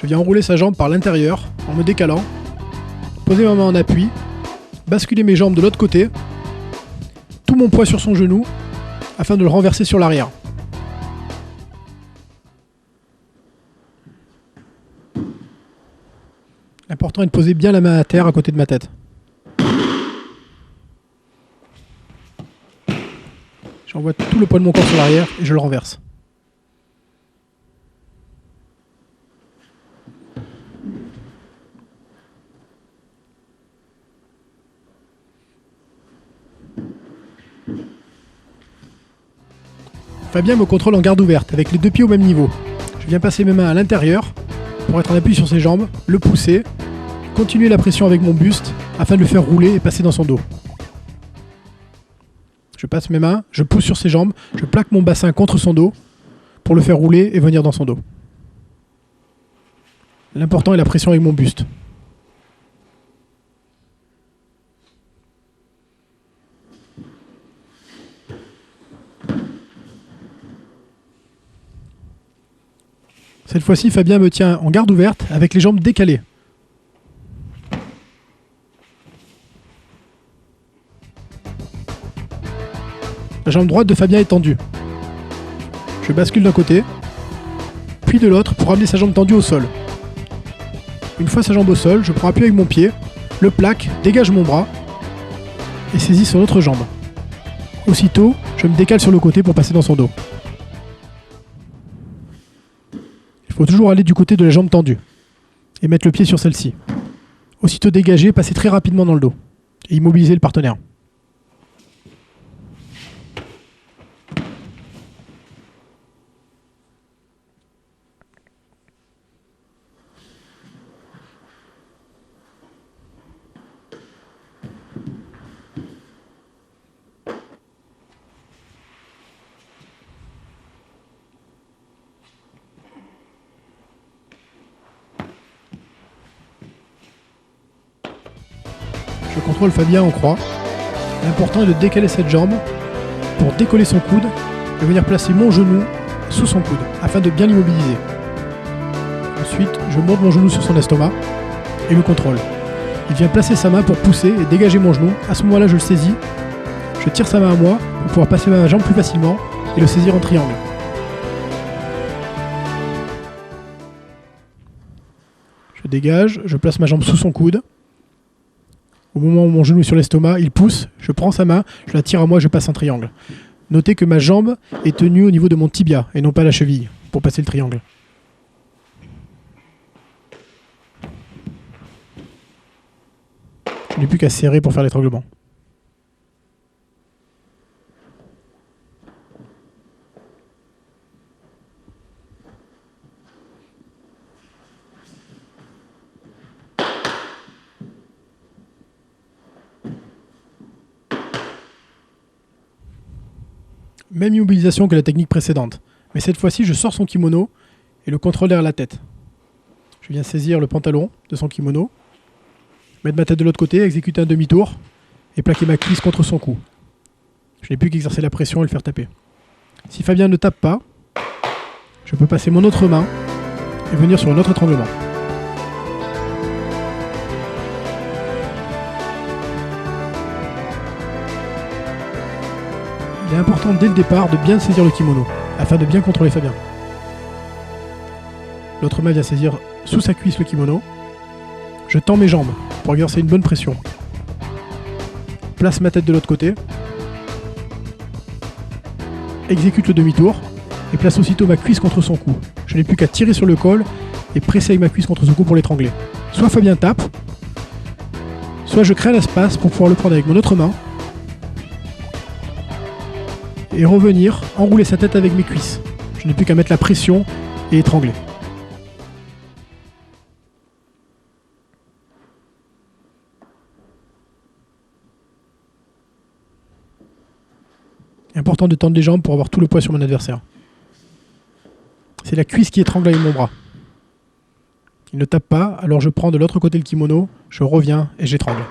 S2: je viens enrouler sa jambe par l'intérieur en me décalant, poser ma main en appui, basculer mes jambes de l'autre côté, tout mon poids sur son genou afin de le renverser sur l'arrière. L'important est de poser bien la main à terre à côté de ma tête. J'envoie tout le poids de mon corps sur l'arrière et je le renverse. Fabien me contrôle en garde ouverte avec les 2 pieds au même niveau. Je viens passer mes mains à l'intérieur pour être en appui sur ses jambes, le pousser, continuer la pression avec mon buste afin de le faire rouler et passer dans son dos. Je passe mes mains, je pousse sur ses jambes, je plaque mon bassin contre son dos pour le faire rouler et venir dans son dos. L'important est la pression avec mon buste. Cette fois-ci, Fabien me tient en garde ouverte avec les jambes décalées. La jambe droite de Fabien est tendue. Je bascule d'un côté, puis de l'autre pour ramener sa jambe tendue au sol. Une fois sa jambe au sol, je prends appui avec mon pied, le plaque, dégage mon bras et saisis son autre jambe. Aussitôt, je me décale sur le côté pour passer dans son dos. Il faut toujours aller du côté de la jambe tendue et mettre le pied sur celle-ci. Aussitôt dégagé, passer très rapidement dans le dos et immobiliser le partenaire. Je contrôle Fabien en croix. L'important est de décaler cette jambe pour décoller son coude et venir placer mon genou sous son coude afin de bien l'immobiliser. Ensuite, je monte mon genou sur son estomac et le contrôle. Il vient placer sa main pour pousser et dégager mon genou. À ce moment-là, je le saisis. Je tire sa main à moi pour pouvoir passer ma jambe plus facilement et le saisir en triangle. Je dégage, je place ma jambe sous son coude. Au moment où mon genou est sur l'estomac, il pousse, je prends sa main, je la tire à moi, je passe un triangle. Notez que ma jambe est tenue au niveau de mon tibia et non pas la cheville pour passer le triangle. Je n'ai plus qu'à serrer pour faire l'étranglement. Même immobilisation que la technique précédente, mais cette fois-ci je sors son kimono et le contrôle derrière la tête. Je viens saisir le pantalon de son kimono, mettre ma tête de l'autre côté, exécuter un demi-tour et plaquer ma cuisse contre son cou. Je n'ai plus qu'exercer la pression et le faire taper. Si Fabien ne tape pas, je peux passer mon autre main et venir sur un autre étranglement. Il est important dès le départ de bien saisir le kimono, afin de bien contrôler Fabien. L'autre main vient saisir sous sa cuisse le kimono. Je tends mes jambes pour exercer une bonne pression. Place ma tête de l'autre côté. Exécute le demi-tour et place aussitôt ma cuisse contre son cou. Je n'ai plus qu'à tirer sur le col et presser avec ma cuisse contre son cou pour l'étrangler. Soit Fabien tape, soit je crée un espace pour pouvoir le prendre avec mon autre main et revenir enrouler sa tête avec mes cuisses. Je n'ai plus qu'à mettre la pression et étrangler. Important de tendre les jambes pour avoir tout le poids sur mon adversaire. C'est la cuisse qui étrangle avec mon bras. Il ne tape pas, alors je prends de l'autre côté le kimono, je reviens et j'étrangle.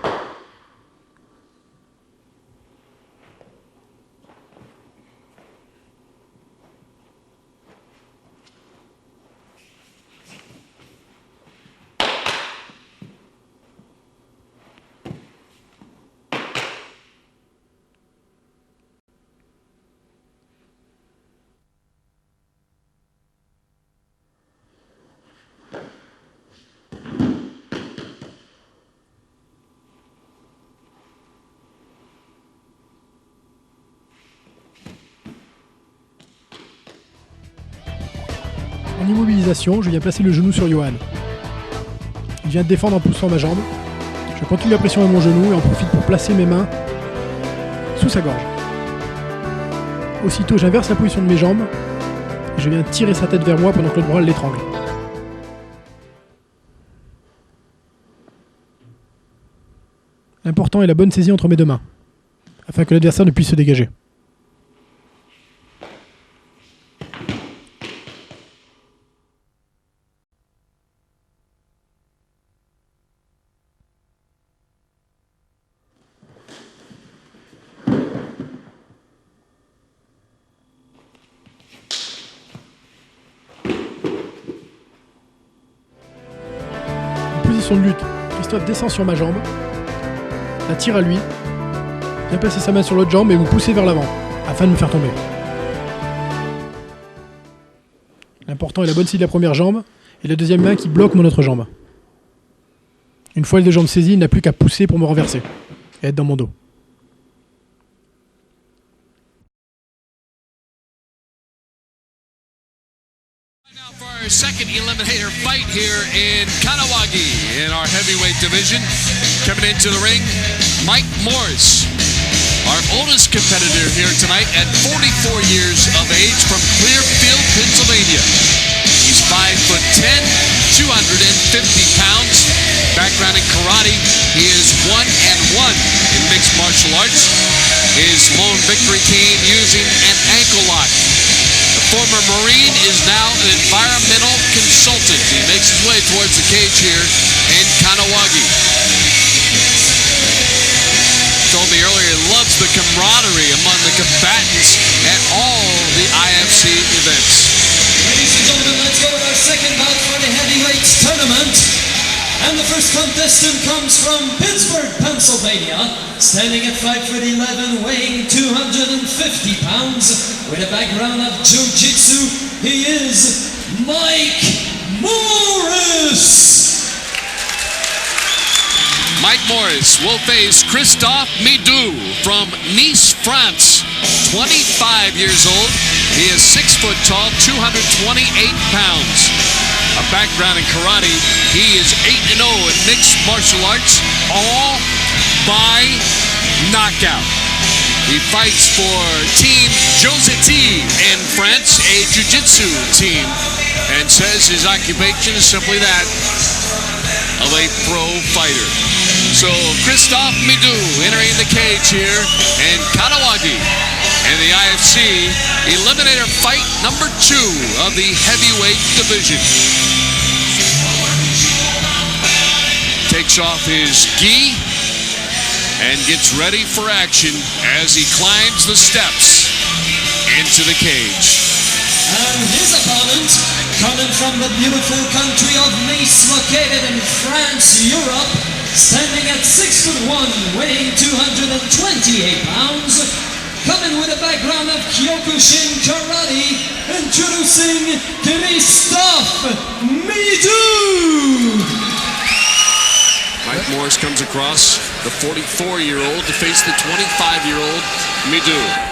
S2: En immobilisation, je viens placer le genou sur Johan. Il vient défendre en poussant ma jambe. Je continue la pression avec mon genou et en profite pour placer mes mains sous sa gorge. Aussitôt, j'inverse la position de mes jambes et je viens tirer sa tête vers moi pendant que l'autre bras l'étrangle. L'important est la bonne saisie entre mes deux mains, afin que l'adversaire ne puisse se dégager. position de lutte, Christophe descend sur ma jambe, la tire à lui, vient placer sa main sur l'autre jambe et me pousser vers l'avant, afin de me faire tomber. L'important est la bonne scie de la première jambe et la deuxième main qui bloque mon autre jambe. Une fois les deux jambes saisies, il n'a plus qu'à pousser pour me renverser et être dans mon dos.
S9: Our second eliminator fight here in Kanawagi in our heavyweight division. Coming into the ring, Mike Morris, our oldest competitor here tonight at 44 years of age from Clearfield, Pennsylvania. He's 5'10", 250 pounds. Background in karate. He is 1-1 in mixed martial arts. His lone victory came using an ankle lock. The former Marine is now an environmental consultant. He makes his way towards the cage here in Kanawagi. Told me earlier he loves the camaraderie among the combatants at all the IFC events.
S10: Ladies and gentlemen, let's go with our second bout for the heavyweights tournament. And the first contestant comes from Pittsburgh, Pennsylvania, standing at 5'11", weighing 250 pounds, with a background of Jiu-Jitsu. He is Mike Morris.
S9: Mike Morris will face Christophe Midou from Nice, France. 25 years old. He is 6 foot tall, 228 pounds. A background in karate. He is 8-0 in mixed martial arts, all by knockout. He fights for Team Joseti in France, a jiu-jitsu team, and says his occupation is simply that of a pro fighter. So Christophe Midou entering the cage here in Kanawagi and the IFC Eliminator fight number 2 of the heavyweight division. Takes off his gi and gets ready for action as he climbs the steps into the cage.
S10: And his opponent, coming from the beautiful country of Nice, located in France, Europe, standing at 6'1", weighing 228 pounds, coming with a background of Kyokushin Karate, introducing Christophe Midou.
S9: Mike Morris comes across the 44-year-old to face the 25-year-old Midou.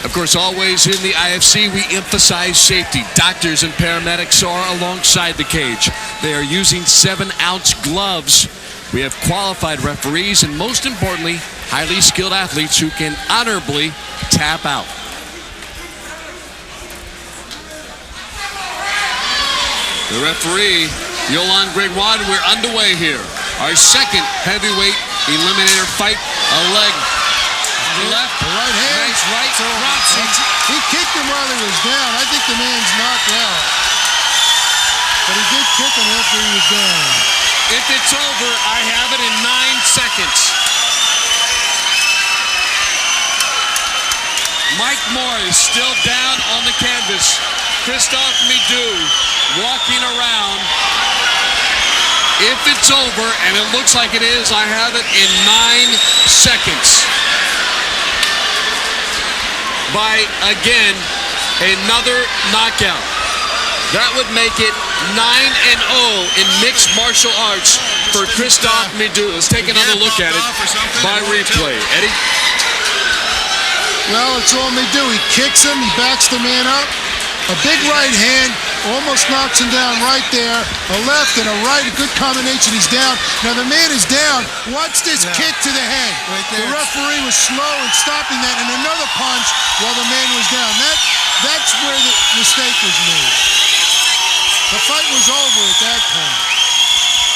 S9: Of course, always in the IFC, we emphasize safety. Doctors and paramedics are alongside the cage. They are using 7-ounce gloves. We have qualified referees and, most importantly, highly skilled athletes who can honorably tap out. The referee, Yolande Gregoire, we're underway here. Our second heavyweight eliminator fight, a leg. Left,
S11: right hand.
S9: Nice right, drops it.
S11: He kicked him while he was down. I think the man's knocked out. But he did kick him after he was down.
S9: If it's over, I have it in 9 seconds. Mike Morris still down on the canvas. Christophe Midou walking around. If it's over, and it looks like it is, I have it in 9 seconds. By, again, another knockout. That would make it 9-0 in mixed martial arts for Christophe Midou. Let's take another look at it by replay. Eddie?
S11: Well, it's all Midou. He kicks him, he backs the man up. A big right hand almost knocks him down right there. A left and a right, a good combination. He's down. Now the man is down. Watch this kick to the head. Right there. The referee was slow in stopping that, and another punch while the man was down. That's where the mistake was made. The fight was over at that point.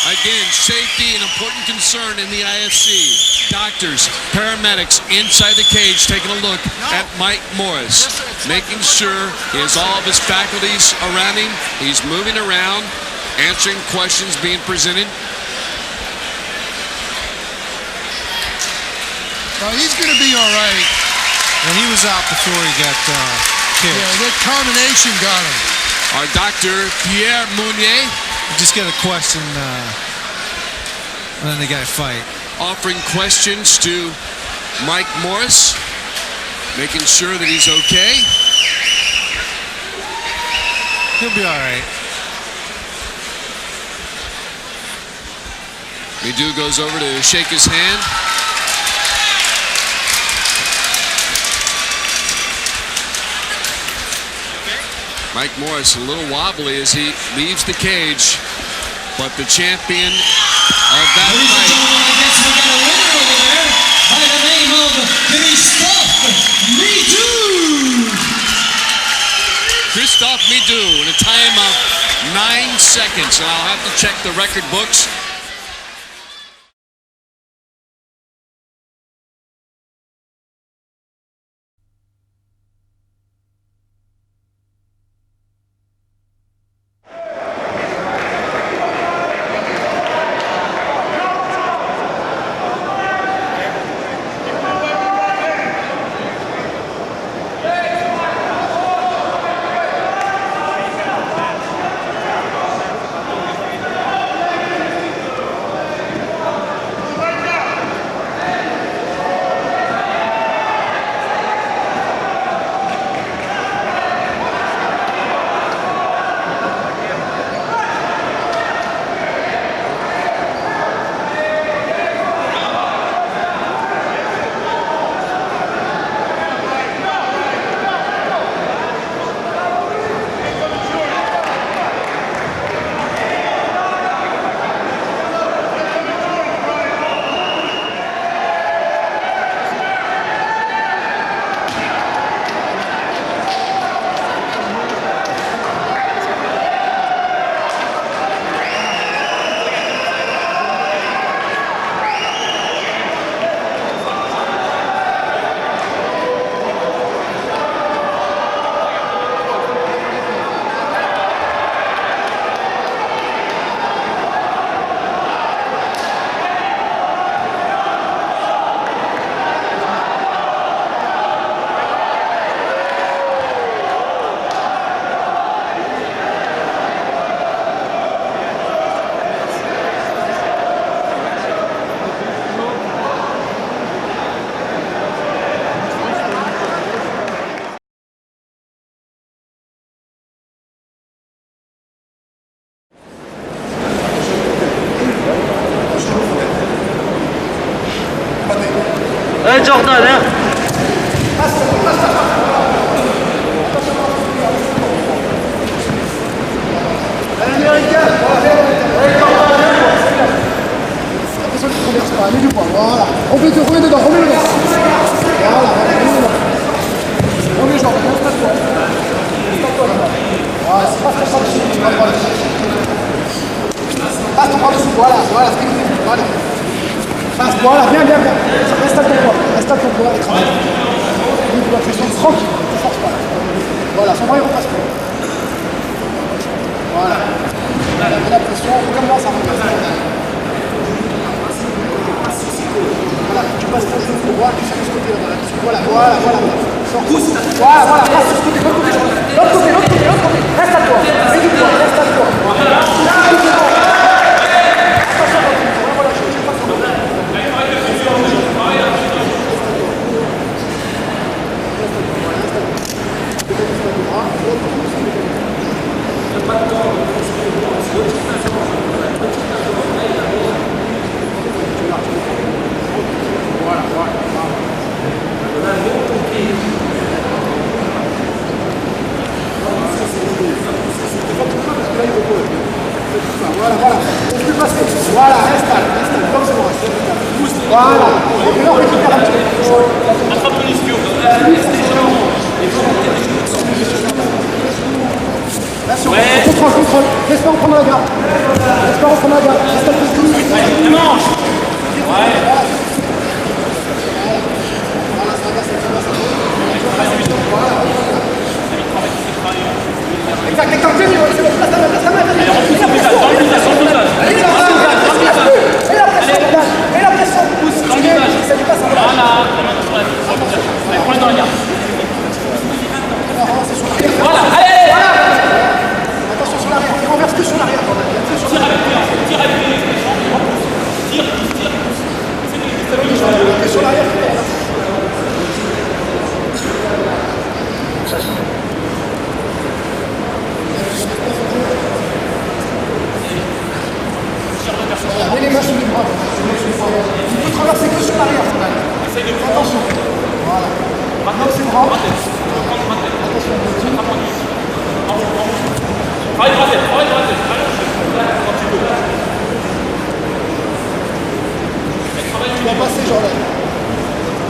S9: Again, safety an important concern in the IFC. Doctors, paramedics inside the cage taking a look at Mike Morris, making sure he has all of his faculties around him. He's moving around, answering questions being presented.
S11: He's going to be all right.
S5: And he was out before he got kicked.
S11: Yeah, that combination got him.
S9: Our doctor, Pierre Mounier.
S5: You just got to question
S12: and then they got to fight.
S9: Offering questions to Mike Morris, making sure that he's okay.
S12: He'll be all right.
S9: Midoux goes over to shake his hand. Mike Morris a little wobbly as he leaves the cage, but the champion of that
S10: Ladies and gentlemen, I guess we got a winner over there by the name of Christophe Midoux.
S9: Christophe Midoux in a time of 9 seconds. And I'll have to check the record books.
S6: Jordan, hein.
S1: Voilà, remets dedans, remets dedans. Voilà, remets Jordan, installe-toi. Voilà, c'est pas très simple. Passe ton bras dessus, voilà, voilà. Passe, voilà, bien. Installe ton poids, et travaille. Il doit faire son tranquille, ne force pas. Voilà, son bras il repasse pas. Voilà. Mets la pression, recommence à repasse. Voilà, tu passes ton genou droit, tu sais de ce côté-là. Voilà. Pousse. Voilà, passe sur ce côté, l'autre côté. Reste à toi. Mets du poids, reste à toi. Voilà, installe, comme c'est bon. Voilà, et on récupère un petit peu. Attrape ton ischio. Contrôle. Laisse pas reprendre la garde. Installe tes genoux.
S6: Ouais, manche. Ouais.
S1: Exact, c'est bon, place ta main.
S6: Allez, repousse le visage, dans le visage.
S1: Mets la pression.
S6: Pousse dans le visage. Voilà, la main sur la visage. Allez, prends-le dans la garde. Voilà, allez.
S1: Attention sur l'arrière, il renverse que sur l'arrière.
S6: Tire avec lui. Tire.
S2: francs.
S4: Travaille droite, travaille droite.
S2: Tu vas passer, Jordan.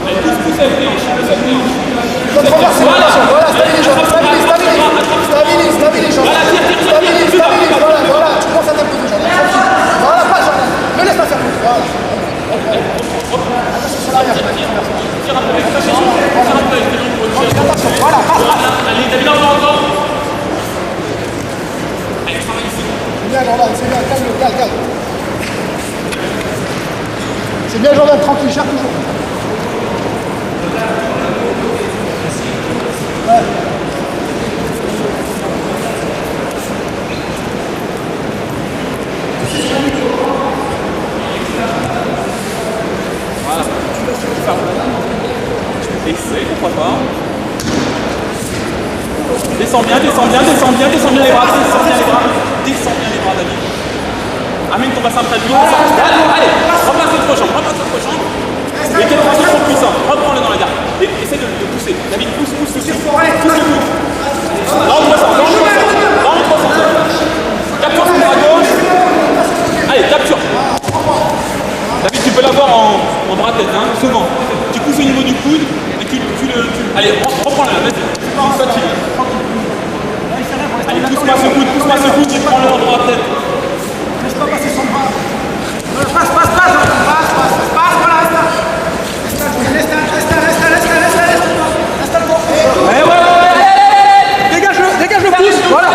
S4: Pousse avec les hanches.
S2: Tu vas traverser la nation. Voilà, stabilise, Jordan. Stabilise, Jordan. Stabilise, voilà. Tu commences à t'imposer, Jordan. Voilà, pas Jordan. Ne laisse pas faire plus. Voilà. Attention sur l'arrière. Attention, voilà,
S4: Allez, David, encore.
S2: C'est bien, Jordan, c'est bien. Calme. C'est bien, Jordan, tranquille, cherche toujours. Ouais.
S4: Voilà. Essaye, pourquoi pas. Descends bien les bras. Descends bien les bras, David. Amène ton bassin près de l'eau. Allez, repasse l'autre jambe. Les quatre bras sont puissants. Reprends-le dans la garde. Et essaie de pousser. David, pousse le coude. Dans l'autre sens. Capture son bras gauche. Allez, capture. David, tu peux l'avoir en bras-tête, hein, souvent. Tu pousses au niveau du coude et tu le... Allez, reprends-le, vas-y. Allez, pousse-moi ce coude et prends-le en bras-tête.
S2: Laisse pas passer son bras. Passe, voilà, reste là. Reste là.
S4: Ouais. Dégage le pouce. Voilà.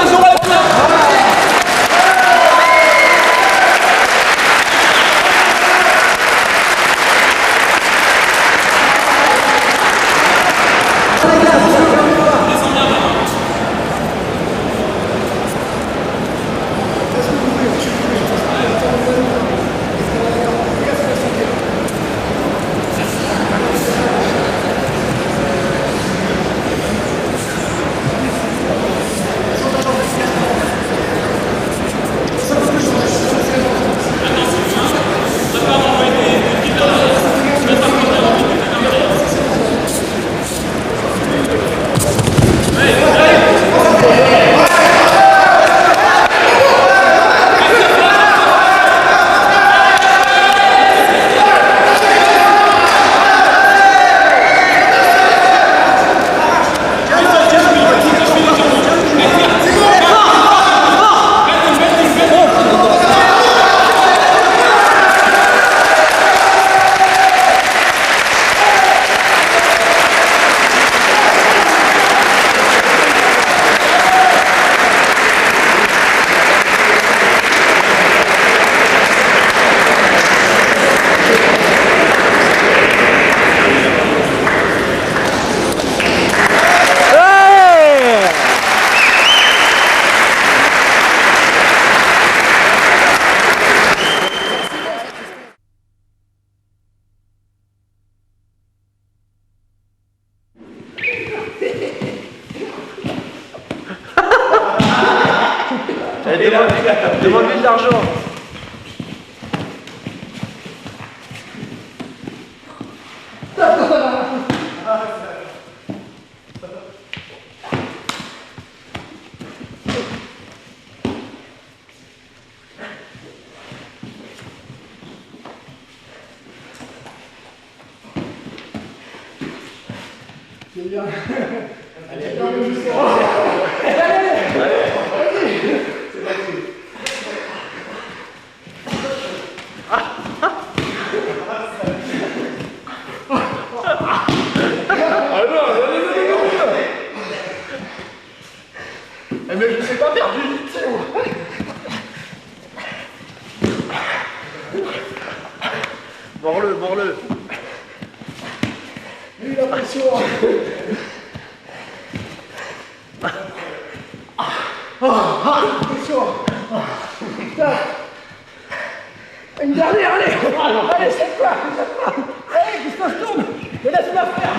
S6: Demande-lui de l'argent.
S2: C'est bien. Allez. Mais je sais pas faire du jiu-jitsu. Mords-le. Lui, la pression. Pression. Une dernière, allez. Allez, c'est quoi. Allez, Christophe, tourne. Mais laisse-moi faire.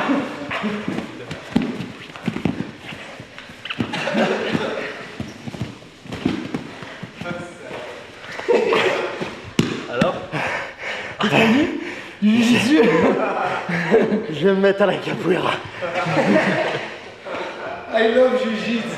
S6: Alors
S2: Du jiu-jitsu.
S13: Je vais me mettre à la capoeira.
S14: I love jiu-jitsu.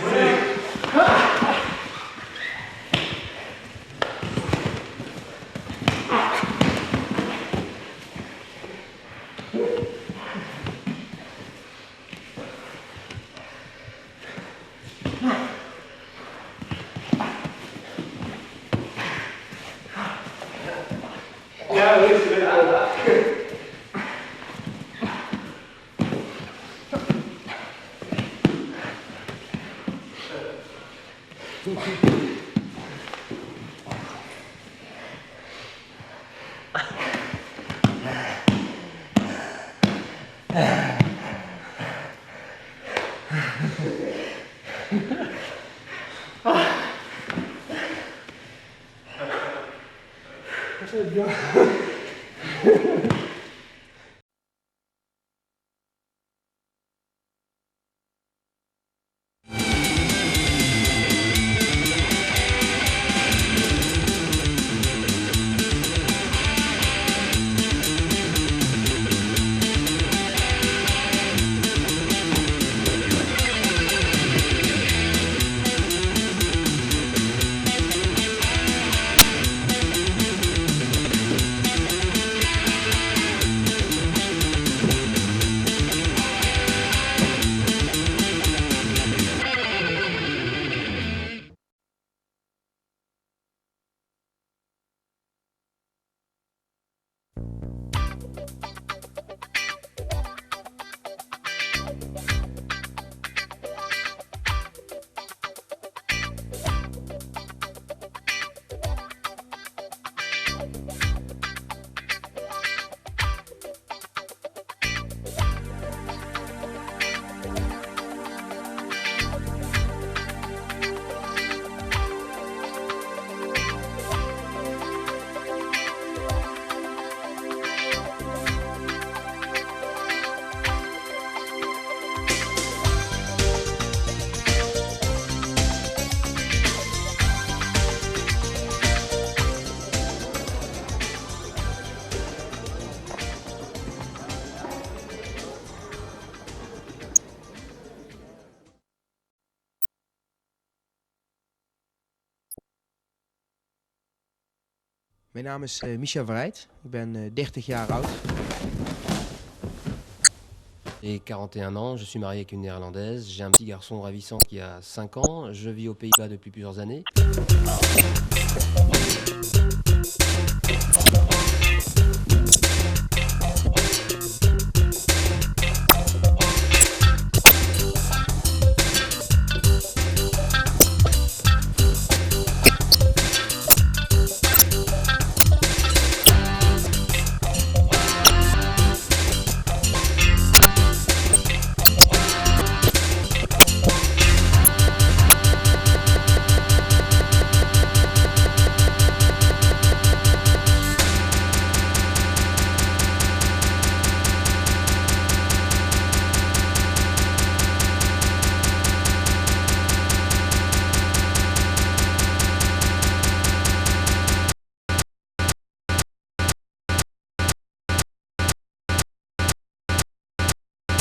S15: Mijn naam is Michel Verrijd, ik ben 30 jaar oud.
S16: J'ai 41 ans, je suis marié avec une néerlandaise, j'ai un petit garçon ravissant qui a 5 ans, je vis aux Pays-Bas depuis plusieurs années.